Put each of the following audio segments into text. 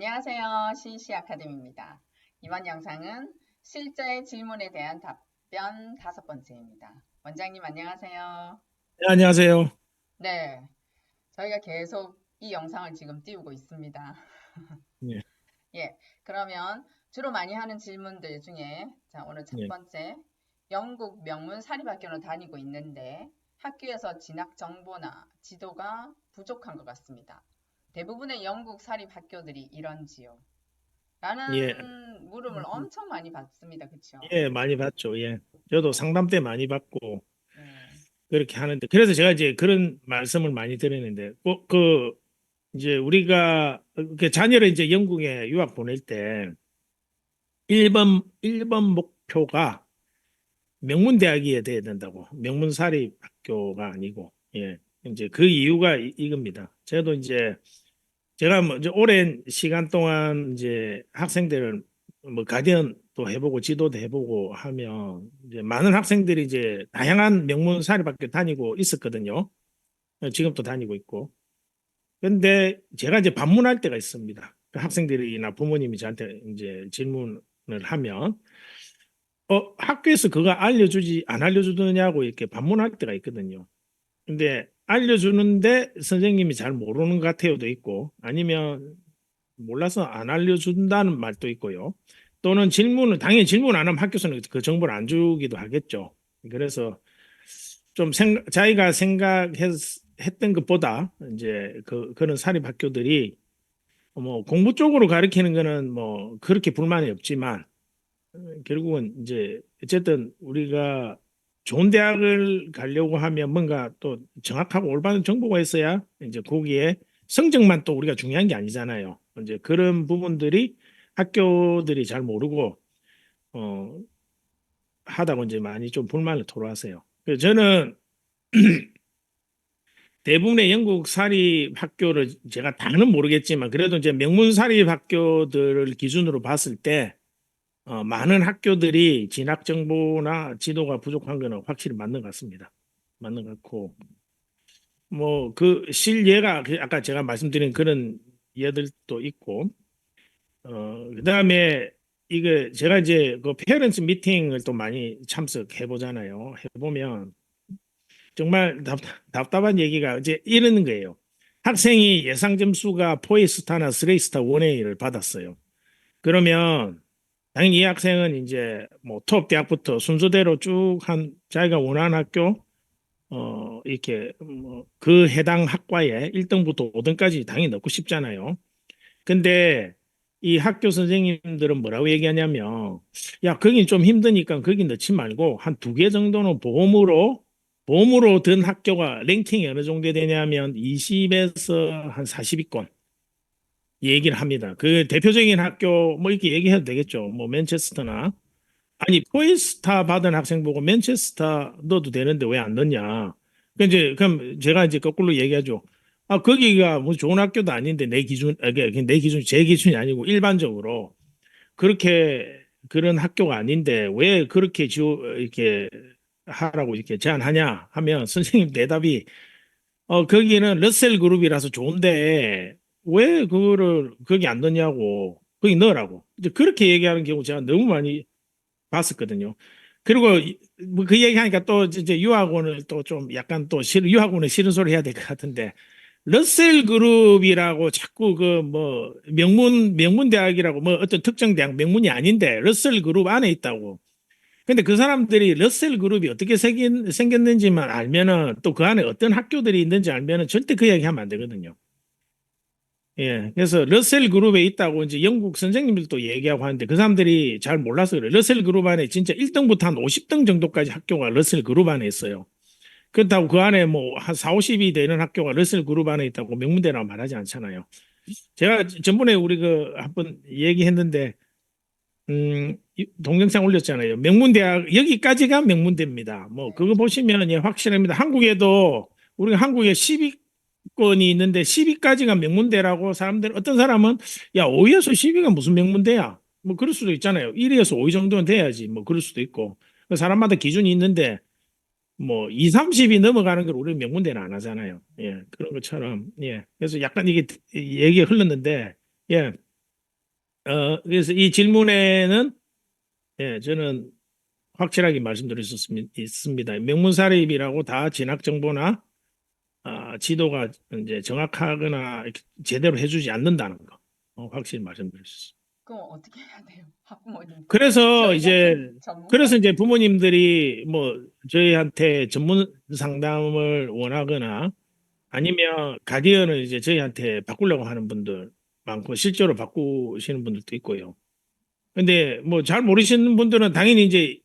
안녕하세요. CC 아카데미입니다. 이번 영상은 실제 질문에 대한 답변 5번째입니다. 원장님 안녕하세요. 네, 안녕하세요. 네, 저희가 계속 이 영상을 지금 띄우고 있습니다. 네, 예, 그러면 주로 많이 하는 질문들 중에 자, 오늘 첫 네, 번째, 영국 명문 사립학교를 다니고 있는데 학교에서 진학 정보나 지도가 부족한 것 같습니다. 대부분의 영국 사립학교들이 이런지요. 예, 라는 물음을 엄청 많이 받습니다. 그쵸? 예, 많이 봤죠. 예, 저도 상담 때 많이 받고 네. 그렇게 하는데, 그래서 제가 이제 그런 말씀을 많이 드리는데, 이제 우리가 그 자녀를 이제 영국에 유학 보낼 때 1번 목표가 명문대학이어야 돼야 된다고. 명문사립학교가 아니고, 예, 이제 그 이유가 이겁니다. 저도 이제 제가 뭐 이제 오랜 시간 동안 이제 학생들을 뭐 가디언도 해보고 지도도 해보고 하면 이제 많은 학생들이 이제 다양한 명문 사립학교 다니고 있었거든요. 지금도 다니고 있고. 근데 제가 이제 반문할 때가 있습니다. 그 학생들이나 부모님이 저한테 이제 질문을 하면 학교에서 그거 알려주지 안 알려주느냐고 이렇게 반문할 때가 있거든요. 근데 알려주는데 선생님이 잘 모르는 것 같아요도 있고 아니면 몰라서 안 알려준다는 말도 있고요. 또는 당연히 질문 안 하면 학교에서는 그 정보를 안 주기도 하겠죠. 그래서 좀 자기가 생각했던 것보다 이제 그런 사립 학교들이 뭐 공부 쪽으로 가르치는 거는 뭐 그렇게 불만이 없지만 결국은 이제 어쨌든 우리가 좋은 대학을 가려고 하면 뭔가 또 정확하고 올바른 정보가 있어야 이제 거기에 성적만 또 우리가 중요한 게 아니잖아요. 이제 그런 부분들이 학교들이 잘 모르고 어 하다고 이제 많이 좀 불만을 토로하세요. 그래서 저는 대부분의 영국 사립 학교를 제가 다는 모르겠지만 그래도 이제 명문 사립 학교들을 기준으로 봤을 때 많은 학교들이 진학 정보나 지도가 부족한 거는 확실히 맞는 것 같습니다. 맞는 것 같고 뭐 그 실예가 아까 제가 말씀드린 그런 예들도 있고 그다음에 이게 제가 이제 그 페어런츠 미팅을 또 많이 참석해 보잖아요. 해보면 정말 답답한 얘기가 이제 이러는 거예요. 학생이 예상 점수가 4스타나 3스타 원웨이를 받았어요. 그러면 당연히 이 학생은 이제 뭐 토업 대학부터 순서대로 쭉 한 자기가 원하는 학교 이렇게 뭐 그 해당 학과에 1등부터 5등까지 당연히 넣고 싶잖아요. 근데 이 학교 선생님들은 뭐라고 얘기하냐면 야 거긴 좀 힘드니까 거기 넣지 말고 한 두 개 정도는 보험으로 든 학교가 랭킹이 어느 정도 되냐면 20에서 한 40위권 얘기를 합니다. 그 대표적인 학교 뭐 이렇게 얘기해도 되겠죠. 뭐 맨체스터나 아니 포이스타 받은 학생 보고 맨체스터 넣어도 되는데 왜 안 넣냐? 이제 그럼 제가 이제 거꾸로 얘기하죠. 아 거기가 뭐 좋은 학교도 아닌데 내 기준 내 기준 제 기준이 아니고 일반적으로 그렇게 그런 학교가 아닌데 왜 그렇게 이렇게 하라고 이렇게 제안하냐 하면 선생님 대답이 거기는 러셀 그룹이라서 좋은데 왜 그거를 거기 안 넣냐고 거기 넣으라고 이제 그렇게 얘기하는 경우 제가 너무 많이 봤었거든요. 그리고 뭐그 얘기하니까 또 이제 유학원을 또 좀 약간 또 유학원에 싫은 소리 해야 될 것 같은데 러셀 그룹이라고 자꾸 그 뭐 명문 대학이라고 뭐 어떤 특정 대학 명문이 아닌데 러셀 그룹 안에 있다고. 근데 그 사람들이 러셀 그룹이 어떻게 생겼는지만 알면은 또 그 안에 어떤 학교들이 있는지 알면은 절대 그 얘기 하면 안 되거든요. 예. 그래서 러셀 그룹에 있다고 이제 영국 선생님들도 얘기하고 하는데 그 사람들이 잘 몰라서 그래요. 러셀 그룹 안에 진짜 1등부터 한 50등 정도까지 학교가 러셀 그룹 안에 있어요. 그렇다고 그 안에 뭐 한 4, 50이 되는 학교가 러셀 그룹 안에 있다고 명문대라고 말하지 않잖아요. 제가 전번에 우리 그 한번 얘기했는데 동영상 올렸잖아요. 명문대학 여기까지가 명문대입니다. 뭐 네. 그거 보시면 예, 확실합니다. 한국에도 우리가 한국에 10위권이 있는데 10위까지가 명문대라고 사람들 어떤 사람은 야 5위에서 10위가 무슨 명문대야? 뭐 그럴 수도 있잖아요. 1위에서 5위 정도는 돼야지. 뭐 그럴 수도 있고 사람마다 기준이 있는데 뭐 2, 30이 넘어가는 걸 우리는 명문대는 안 하잖아요. 예, 그런 것처럼 예. 그래서 약간 이게 얘기가 흘렀는데 예. 그래서 이 질문에는 예, 저는 확실하게 말씀드릴 수 있습니다. 명문사립이라고 다 진학 정보나 지도가 이제 정확하거나 이렇게 제대로 해주지 않는다는 거 확실히 말씀드릴 수 있습니다. 그럼 어떻게 해야 돼요? 학부모님들. 그래서 저희 같은 이제 그래서 전문가. 이제 부모님들이 뭐 저희한테 전문 상담을 원하거나 아니면 가디언을 이제 저희한테 바꾸려고 하는 분들 많고 실제로 바꾸시는 분들도 있고요. 근데 뭐 잘 모르시는 분들은 당연히 이제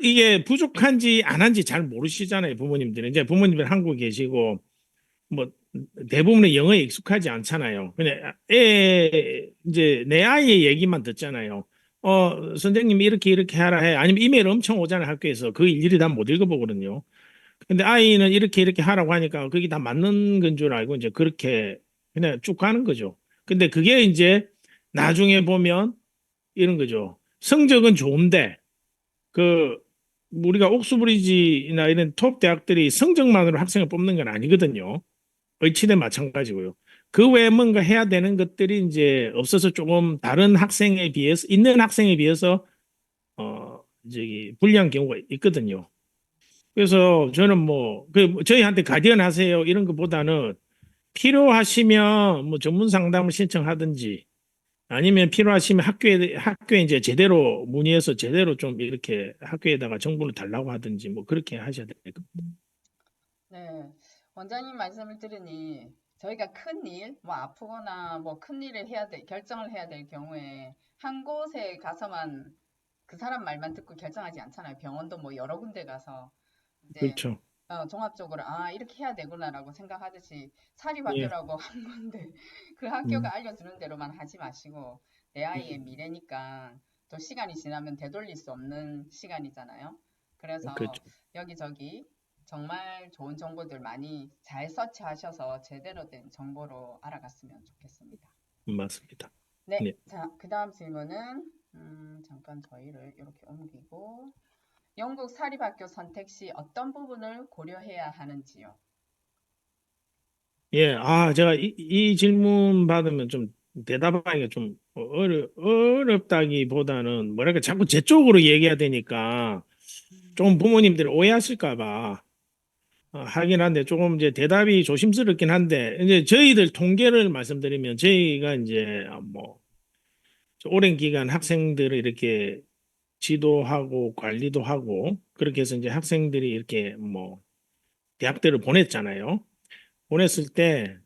이게 부족한지 안 한지 잘 모르시잖아요, 부모님들은. 이제 부모님들 한국에 계시고 뭐 대부분의 영어에 익숙하지 않잖아요. 그냥 이제 내 아이의 얘기만 듣잖아요. 선생님이 이렇게 이렇게 하라 해. 아니면 이메일 엄청 오잖아요, 학교에서. 그 일일이 다 못 읽어보거든요. 근데 아이는 이렇게 이렇게 하라고 하니까 그게 다 맞는 건 줄 알고 이제 그렇게 그냥 쭉 가는 거죠. 근데 그게 이제 나중에 보면 이런 거죠. 성적은 좋은데 그 우리가 옥스브리지나 이런 톱 대학들이 성적만으로 학생을 뽑는 건 아니거든요. 의치대 마찬가지고요. 그 외에 뭔가 해야 되는 것들이 이제 없어서 조금 다른 학생에 비해서 있는 학생에 비해서 불리한 경우가 있거든요. 그래서 저는 뭐 저희한테 가디언 하세요 이런 것보다는 필요하시면 뭐 전문 상담을 신청하든지 아니면 필요하시면 학교에 이제 제대로 문의해서 제대로 좀 이렇게 학교에다가 정보를 달라고 하든지 뭐 그렇게 하셔야 될 겁니다. 네. 원장님 말씀을 들으니 저희가 큰 일, 뭐 아프거나 뭐 큰 일을 결정을 해야 될 경우에 한 곳에 가서만 그 사람 말만 듣고 결정하지 않잖아요. 병원도 뭐 여러 군데 가서 이제 그렇죠. 종합적으로 이렇게 해야 되구나라고 생각하듯이 예. 사립학교라고 한 건데 그 음, 학교가 알려주는 대로만 하지 마시고 내 아이의 미래니까 또 시간이 지나면 되돌릴 수 없는 시간이잖아요. 그래서 그렇죠. 여기저기 정말 좋은 정보들 많이 잘 서치하셔서 제대로 된 정보로 알아갔으면 좋겠습니다. 맞습니다. 네, 네. 자, 그 다음 질문은 잠깐 저희를 이렇게 옮기고 영국 사립학교 선택 시 어떤 부분을 고려해야 하는지요? 예, 제가 이 질문 받으면 좀 대답하기가 좀 어렵다기보다는 뭐랄까 자꾸 제 쪽으로 얘기해야 되니까 좀 부모님들이 오해하실까 봐 하긴 한데 조금 이제 대답이 조심스럽긴 한데 이제 저희들 통계를 말씀드리면 저희가 이제 뭐 오랜 기간 학생들을 이렇게 지도하고 관리도 하고 그렇게 해서 이제 학생들이 이렇게 뭐 대학들을 보냈잖아요. 보냈을 때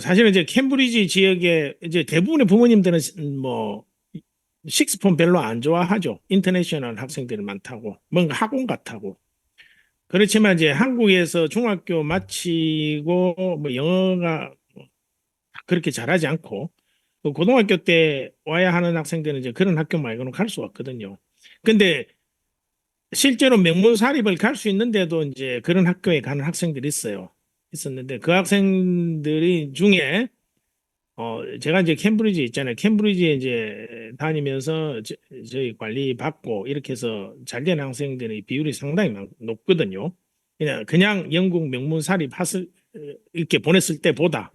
사실은 이제 캠브리지 지역에 이제 대부분의 부모님들은 뭐 식스폰 별로 안 좋아하죠. 인터내셔널 학생들이 많다고 뭔가 학원 같다고. 그렇지만 이제 한국에서 중학교 마치고 뭐 영어가 그렇게 잘하지 않고 그 고등학교 때 와야 하는 학생들은 이제 그런 학교 말고는 갈 수 없거든요. 근데 실제로 명문 사립을 갈 수 있는데도 이제 그런 학교에 가는 학생들이 있었는데 그 학생들이 중에 제가 이제 캠브리지 있잖아요. 캠브리지에 이제 다니면서 저희 관리 받고 이렇게 해서 잘 된 학생들의 비율이 상당히 높거든요. 그냥 영국 명문 사립 이렇게 보냈을 때보다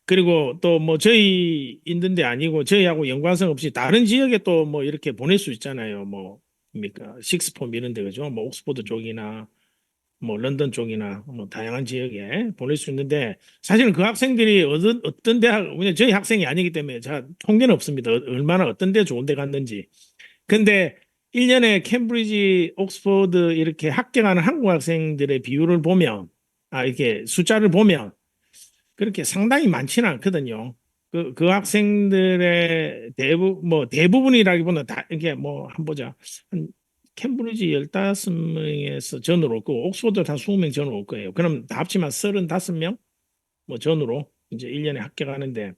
그리고 또 뭐 저희 있는데 아니고 저희하고 연관성 없이 다른 지역에 또 뭐 이렇게 보낼 수 있잖아요. 뭡니까 식스폼 이런 데 그죠? 뭐 옥스포드 쪽이나 뭐 런던 쪽이나 뭐 다양한 지역에 보낼 수 있는데 사실은 그 학생들이 어떤 대학 왜냐 저희 학생이 아니기 때문에 제가 통계는 없습니다. 얼마나 어떤 데 좋은 데 갔는지. 근데 1년에 캠브리지, 옥스포드 이렇게 합격하는 한국 학생들의 비율을 보면 이렇게 숫자를 보면 그렇게 상당히 많지는 않거든요. 그 학생들의 대부분이라기보다는 다, 이게 뭐, 한번 보자. 한 캠브리지 15명에서 전으로 고 옥스퍼드 한 20명 전으로 올 거예요. 그럼 다 합치면 35명? 뭐 전으로 이제 1년에 합격하는데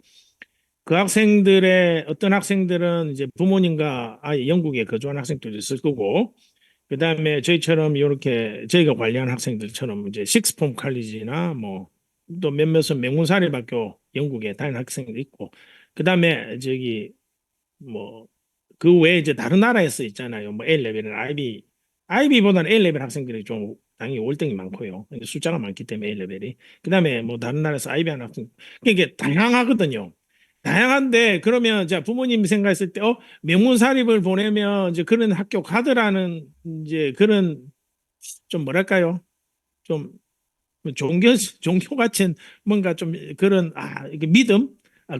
그 학생들의 어떤 학생들은 이제 부모님과 아예 영국에 거주한 학생들도 있을 거고 그다음에 저희처럼 이렇게 저희가 관리하는 학생들처럼 이제 식스폼 칼리지나 뭐 또 몇몇은 명문사립학교 영국에 다니는 학생도 있고 그다음에 뭐 그 외에 이제 다른 나라에서 있잖아요. 뭐 A레벨이나 IB보다는 A레벨 학생들이 좀 당연히 월등히 많고요. 숫자가 많기 때문에 A레벨이. 그다음에 뭐 다른 나라에서 IB 하는 학생 이게 다양하거든요. 다양한데 그러면 자 부모님 생각했을 때 명문사립을 보내면 이제 그런 학교 가더라는 이제 그런 좀 뭐랄까요? 좀 종교 같은 뭔가 좀 그런 이게 믿음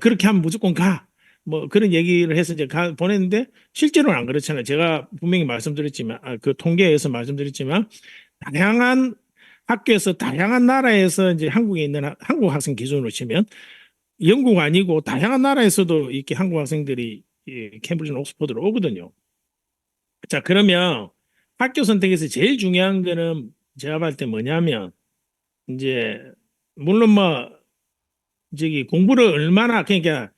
그렇게 하면 무조건 가. 뭐 그런 얘기를 해서 이제 보냈는데 실제로는 안 그렇잖아요. 제가 분명히 말씀드렸지만 그 통계에서 말씀드렸지만 다양한 학교에서 다양한 나라에서 이제 한국에 있는 한국 학생 기준으로 치면 영국 아니고 다양한 나라에서도 이렇게 한국 학생들이 캠브리지 옥스퍼드로 오거든요. 자, 그러면 학교 선택에서 제일 중요한 거는 제가 봤을 때 뭐냐면 이제 물론 뭐 저기 공부를 얼마나 그러니까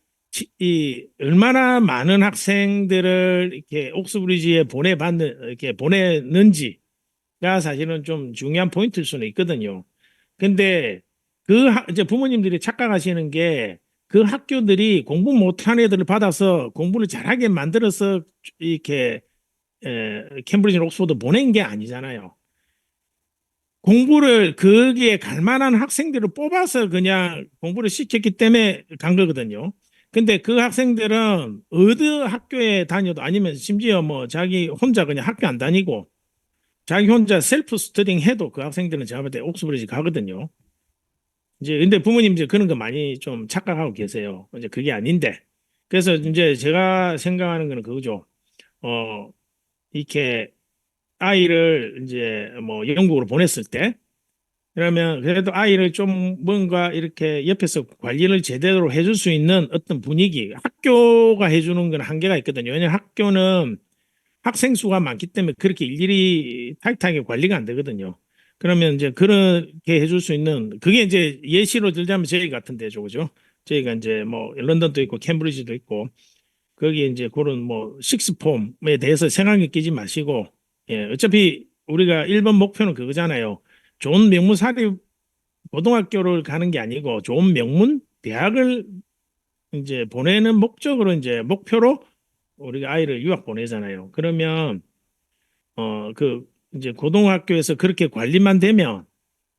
이 얼마나 많은 학생들을 이렇게 옥스브리지에 보내받는 이렇게 보내는지가 사실은 좀 중요한 포인트일 수는 있거든요. 근데 이제 부모님들이 착각하시는 게 그 학교들이 공부 못한 애들을 받아서 공부를 잘하게 만들어서 이렇게 캠브리지 옥스퍼드 보낸 게 아니잖아요. 공부를 거기에 갈 만한 학생들을 뽑아서 그냥 공부를 시켰기 때문에 간 거거든요. 근데 그 학생들은 어느 학교에 다녀도 아니면 심지어 뭐 자기 혼자 그냥 학교 안 다니고 자기 혼자 셀프 스터딩 해도 그 학생들은 제가 볼 때 옥스브리지 가거든요. 이제 근데 부모님 이제 그런 거 많이 좀 착각하고 계세요. 이제 그게 아닌데. 그래서 이제 제가 생각하는 거는 그거죠. 어, 이렇게 아이를 이제 뭐 영국으로 보냈을 때 그러면 그래도 아이를 좀 뭔가 이렇게 옆에서 관리를 제대로 해줄 수 있는 어떤 분위기, 학교가 해주는 건 한계가 있거든요. 왜냐하면 학교는 학생 수가 많기 때문에 그렇게 일일이 타이트하게 관리가 안 되거든요. 그러면 이제 그렇게 해줄 수 있는 그게 이제 예시로 들자면 저희 같은 데죠, 그죠? 저희가 이제 뭐 런던도 있고 캠브리지도 있고 거기에 이제 그런 뭐 식스폼에 대해서 생각이 끼지 마시고 예, 어차피 우리가 1번 목표는 그거잖아요. 좋은 명문 사립 고등학교를 가는 게 아니고 좋은 명문 대학을 이제 보내는 목적으로 이제 목표로 우리가 아이를 유학 보내잖아요. 그러면 그 이제 고등학교에서 그렇게 관리만 되면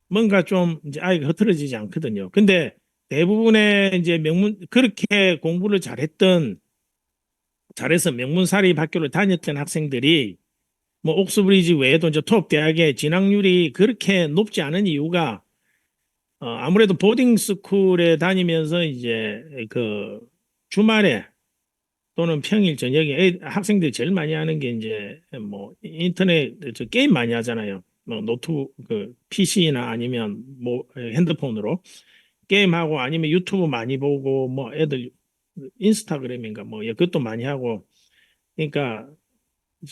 뭔가 좀 이제 아이가 흐트러지지 않거든요. 근데 대부분의 이제 명문 그렇게 공부를 잘해서 명문 사립 학교를 다녔던 학생들이 뭐 옥스브리지 외에도 이제 토업 대학의 진학률이 그렇게 높지 않은 이유가 아무래도 보딩 스쿨에 다니면서 이제 그 주말에 또는 평일 저녁에 학생들이 제일 많이 하는 게 이제 뭐 인터넷 저 게임 많이 하잖아요. 뭐 노트북 그 PC나 아니면 뭐 핸드폰으로 게임하고 아니면 유튜브 많이 보고 뭐 애들 인스타그램인가 뭐 그것도 많이 하고 그러니까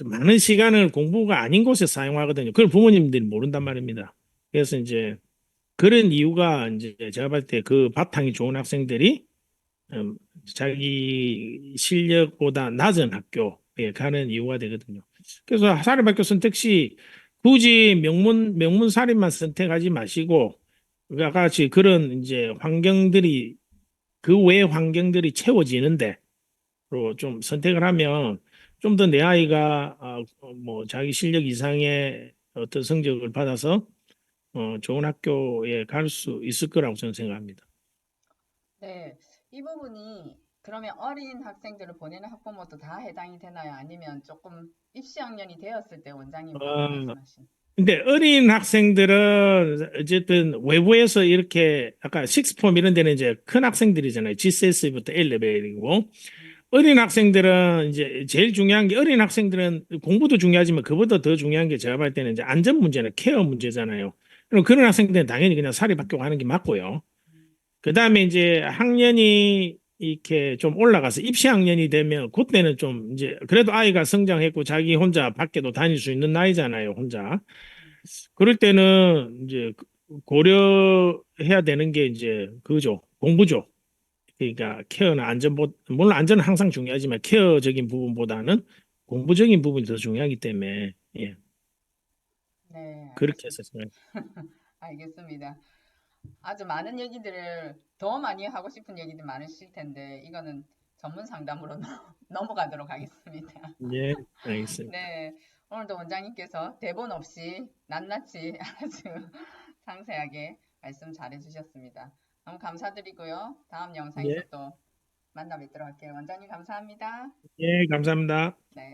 많은 시간을 공부가 아닌 곳에 사용하거든요. 그걸 부모님들이 모른단 말입니다. 그래서 이제 그런 이유가 이제 제가 봤을 때 그 바탕이 좋은 학생들이 음, 자기 실력보다 낮은 학교에 가는 이유가 되거든요. 그래서 사립학교 선택 시 굳이 명문 사립만 선택하지 마시고 아까 같이 그런 이제 환경들이 그 외의 환경들이 채워지는데 좀 선택을 하면 좀 더 내 아이가 뭐 자기 실력 이상의 어떤 성적을 받아서 좋은 학교에 갈 수 있을 거라고 저는 생각합니다. 네, 이 부분이 그러면 어린 학생들을 보내는 학부모도 다 해당이 되나요? 아니면 조금 입시 학년이 되었을 때 원장님 방금 어, 말씀하신. 근데 어린 학생들은 어쨌든 외부에서 이렇게 아까 식스폼 이런 데는 이제 큰 학생들이잖아요. GCSE부터 A레벨이고 어린 학생들은 이제 제일 중요한 게 어린 학생들은 공부도 중요하지만 그보다 더 중요한 게 제가 볼 때는 이제 안전 문제나 케어 문제잖아요. 그럼 그런 학생들은 당연히 그냥 사립학교 가는 게 맞고요. 그다음에 이제 학년이 이렇게 좀 올라가서 입시 학년이 되면 그때는 좀 이제 그래도 아이가 성장했고 자기 혼자 밖에도 다닐 수 있는 나이잖아요, 혼자. 그럴 때는 이제 고려해야 되는 게 이제 그죠. 공부죠. 그러니까 케어나 물론 안전은 항상 중요하지만 케어적인 부분보다는 공부적인 부분이 더 중요하기 때문에 예, 네, 그렇게 해서 알겠습니다. 생각합니다. 알겠습니다. 아주 많은 얘기들을 더 많이 하고 싶은 얘기들 많으실 텐데 이거는 전문 상담으로 넘어가도록 하겠습니다. 예, 알겠습니다. 네, 오늘도 원장님께서 대본 없이 낱낱이 아주 상세하게 말씀 잘해 주셨습니다. 너무 감사드리고요. 다음 영상에서 예, 또 만나 뵙도록 할게요. 원장님 감사합니다. 예, 감사합니다. 네.